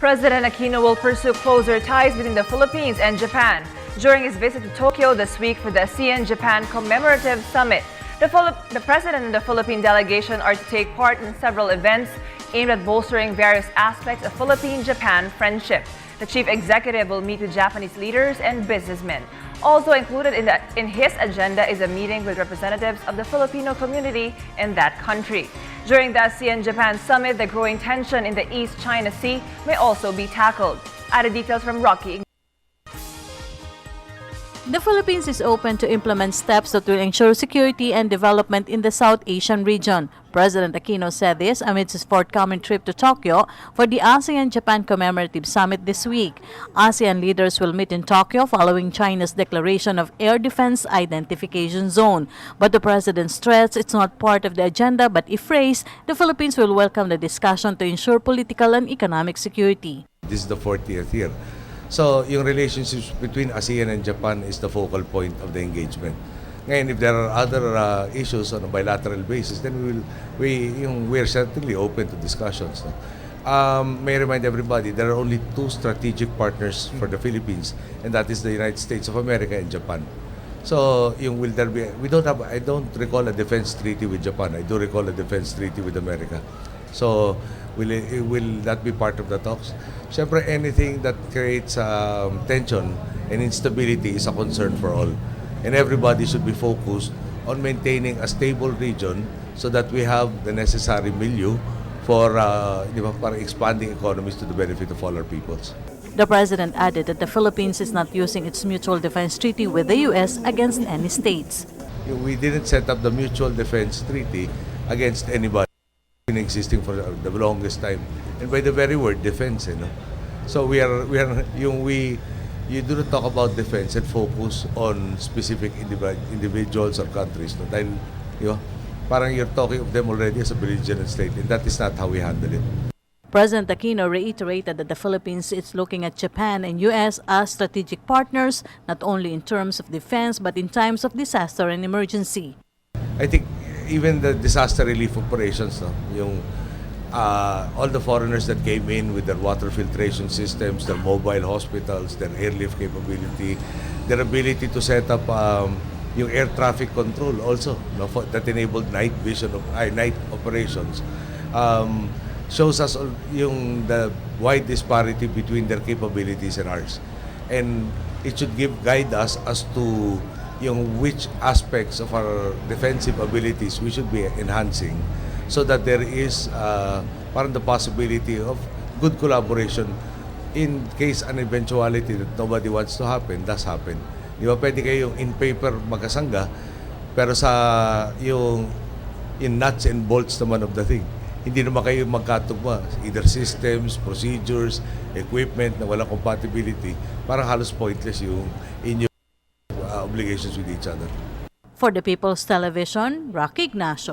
President Aquino will pursue closer ties between the Philippines and Japan during his visit to Tokyo this week for the ASEAN-Japan Commemorative Summit. The President and the Philippine delegation are to take part in several events aimed at bolstering various aspects of Philippine-Japan friendship. The chief executive will meet with Japanese leaders and businessmen. Also included in his agenda is a meeting with representatives of the Filipino community in that country. During the ASEAN-Japan Summit, the growing tension in the East China Sea may also be tackled. Added details from Rocky. The Philippines is open to implement steps that will ensure security and development in the South Asian region. President Aquino said this amidst his forthcoming trip to Tokyo for the ASEAN-Japan Commemorative Summit this week. ASEAN leaders will meet in Tokyo following China's declaration of Air Defense Identification Zone. But the president stressed it's not part of the agenda, but if raised, the Philippines will welcome the discussion to ensure political and economic security. This is the 40th year. So, yung relationships between ASEAN and Japan is the focal point of the engagement. Ngayon, if there are other issues on a bilateral basis, then we are certainly open to discussions. No? May I remind everybody, there are only two strategic partners for the Philippines, and that is the United States of America and Japan. So, will there be? I don't recall a defense treaty with Japan. I do recall a defense treaty with America. So, will that be part of the talks? Siyempre, anything that creates tension and instability is a concern for all. And everybody should be focused on maintaining a stable region so that we have the necessary milieu for para expanding economies to the benefit of all our peoples. The president added that the Philippines is not using its mutual defense treaty with the U.S. against any states. We didn't set up the mutual defense treaty against anybody. Been existing for the longest time, and by the very word defense, you know. So you do not talk about defense and focus on specific individuals or countries. No? Dahil, parang you're talking of them already as a belligerent state, and that is not how we handle it. President Aquino reiterated that the Philippines is looking at Japan and U.S. as strategic partners, not only in terms of defense, but in times of disaster and emergency. I think even the disaster relief operations, no? All the foreigners that came in with their water filtration systems, their mobile hospitals, their airlift capability, their ability to set up yung air traffic control also, no? That enabled night vision of night operations, shows us yung the wide disparity between their capabilities and ours, and it should guide us as to which aspects of our defensive abilities we should be enhancing so that there is parang the possibility of good collaboration in case an eventuality that nobody wants to happen does happen. Di ba pwede kayong in paper magkasangga pero sa yung in nuts and bolts naman of the thing. Hindi naman kayo magkatugma, either systems, procedures, equipment na walang compatibility, parang halos pointless yung obligations with each other. For the People's Television, Rocky Ignacio.